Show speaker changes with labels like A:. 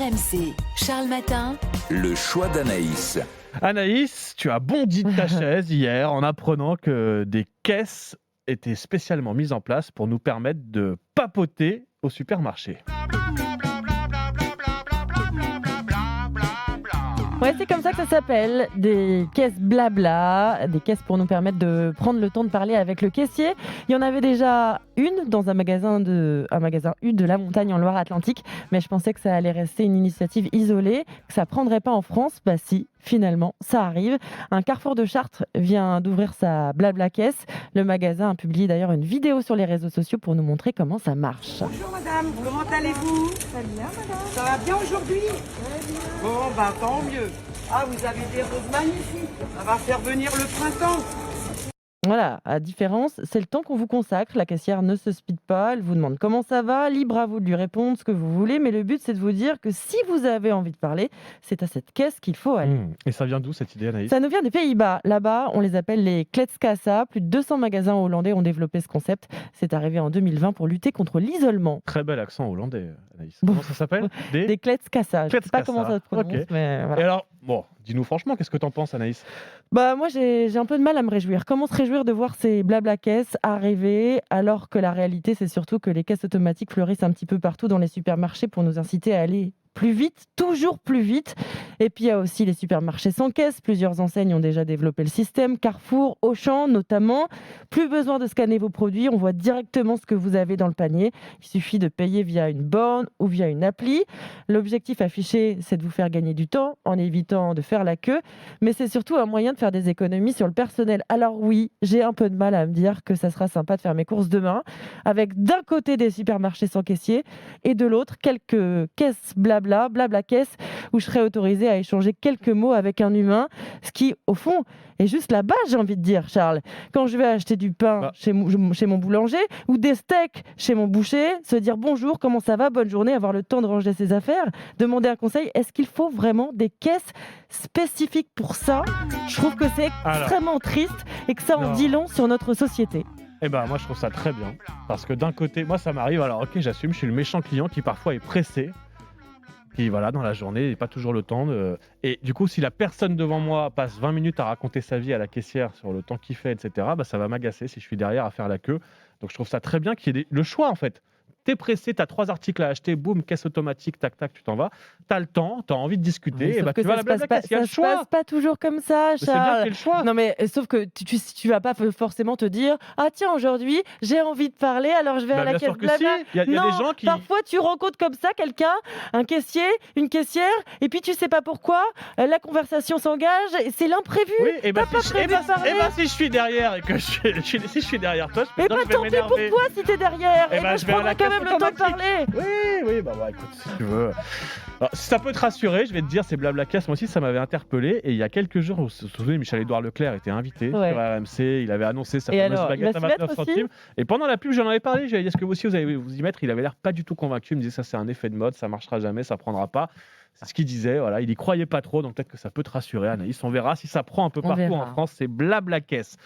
A: RMC, Charles Matin.
B: Le choix d'Anaïs.
C: Anaïs, tu as bondi de ta chaise hier en apprenant que des caisses étaient spécialement mises en place pour nous permettre de papoter au supermarché.
D: Ouais, c'est comme ça que ça s'appelle, des caisses blabla, des caisses pour nous permettre de prendre le temps de parler avec le caissier. Il y en avait déjà une dans un magasin U de la Montagne en Loire-Atlantique, mais je pensais que ça allait rester une initiative isolée, que ça prendrait pas en France. Bah si, finalement, ça arrive. Un Carrefour de Chartres vient d'ouvrir sa blabla caisse. Le magasin a publié d'ailleurs une vidéo sur les réseaux sociaux pour nous montrer comment ça marche.
E: Bonjour madame, comment allez-vous?
F: Très bien, madame.
E: Ça va bien aujourd'hui?
F: Très bien.
E: Bon, bah tant mieux. Ah, vous avez des roses magnifiques. Ça va faire venir le printemps.
D: Voilà, à différence, c'est le temps qu'on vous consacre. La caissière ne se speed pas, elle vous demande comment ça va, libre à vous de lui répondre ce que vous voulez, mais le but c'est de vous dire que si vous avez envie de parler, c'est à cette caisse qu'il faut aller.
C: Et ça vient d'où cette idée, Anaïs?
D: Ça nous vient des Pays-Bas. Là-bas, on les appelle les Kletskassa. Plus de 200 magasins hollandais ont développé ce concept. C'est arrivé en 2020 pour lutter contre l'isolement.
C: Très bel accent hollandais, Anaïs.
D: Bon.
C: Comment ça s'appelle?
D: Des Kletskassa. Je ne sais pas comment ça se prononce,
C: Ok.
D: mais voilà.
C: Et alors, bon, dis-nous franchement, qu'est-ce que t'en penses, Anaïs?
D: Bah moi j'ai un peu de mal à me réjouir. Comment se réjouir de voir ces blabla caisses arriver alors que la réalité c'est surtout que les caisses automatiques fleurissent un petit peu partout dans les supermarchés pour nous inciter à aller plus vite, toujours plus vite. Et puis il y a aussi les supermarchés sans caisse. Plusieurs enseignes ont déjà développé le système. Carrefour, Auchan notamment. Plus besoin de scanner vos produits, on voit directement ce que vous avez dans le panier. Il suffit de payer via une borne ou via une appli. L'objectif affiché, c'est de vous faire gagner du temps en évitant de faire la queue. Mais c'est surtout un moyen de faire des économies sur le personnel. Alors oui, j'ai un peu de mal à me dire que ça sera sympa de faire mes courses demain, avec d'un côté des supermarchés sans caissier et de l'autre quelques caisses blabla caisse, où je serais autorisée à échanger quelques mots avec un humain, ce qui, au fond, est juste la base, j'ai envie de dire, Charles. Quand je vais acheter du pain chez mon boulanger ou des steaks chez mon boucher, se dire bonjour, comment ça va, bonne journée, avoir le temps de ranger ses affaires, demander un conseil, est-ce qu'il faut vraiment des caisses spécifiques pour ça? Je trouve que c'est extrêmement triste et que ça en dit long sur notre société.
C: Eh ben, moi, je trouve ça très bien. Parce que d'un côté, moi, ça m'arrive, alors ok, j'assume, je suis le méchant client qui parfois est pressé, qui, voilà, dans la journée, n'a pas toujours le temps. Et du coup, si la personne devant moi passe 20 minutes à raconter sa vie à la caissière sur le temps qu'il fait, etc., bah, ça va m'agacer si je suis derrière à faire la queue. Donc, je trouve ça très bien qu'il y ait le choix, en fait. T'es pressé, t'as 3 articles à acheter, boum, caisse automatique, tac, tac, tu t'en vas. T'as le temps, t'as envie de discuter,
D: Oui,
C: et
D: sauf
C: bah,
D: que
C: tu vas à
D: ça
C: la
D: se passe
C: blabla caisse, il y a le
D: se
C: choix.
D: passe pas toujours comme ça,
C: Mais c'est bien
D: Charles.
C: qu'il y ait le choix.
D: Non mais sauf que tu vas pas forcément te dire ah tiens aujourd'hui j'ai envie de parler alors je vais à la
C: Bien
D: caisse
C: sûr que
D: blabla.
C: si. Il y a
D: Non,
C: des gens qui...
D: parfois tu rencontres comme ça quelqu'un, un caissier, une caissière, et puis tu sais pas pourquoi la conversation s'engage et c'est l'imprévu.
C: Oui, et bah,
D: T'as pas prévu de parler.
C: si je suis derrière et que si je suis derrière toi, je
D: Et
C: peux
D: bah
C: je
D: tant
C: vais
D: pis pour
C: m'énerver.
D: toi si t'es derrière.
C: Eh
D: Et
C: ben,
D: ben
C: je
D: je
C: vais à la
D: prendrai quand
C: caisse
D: même le temps de
C: automatique.
D: parler.
C: Oui, bah écoute, si tu veux. Alors, si ça peut te rassurer, je vais te dire, c'est Blablacasse, moi aussi, ça m'avait interpellé. Et il y a quelques jours, vous vous souvenez, Michel-Édouard Leclerc était invité sur RMC, il avait annoncé sa
D: Et
C: fameuse
D: alors, il
C: baguette
D: va
C: à
D: s'y mettre
C: 29
D: aussi
C: centimes. Et pendant la pub, j'en avais parlé, j'avais dit, est-ce que vous aussi, vous allez vous y mettre? Il avait l'air pas du tout convaincu, il me disait, ça c'est un effet de mode, ça marchera jamais, ça prendra pas. C'est ce qu'il disait, voilà, il y croyait pas trop, donc peut-être que ça peut te rassurer, Anaïs. On verra si ça prend un peu partout en France, c'est Blablacaisse.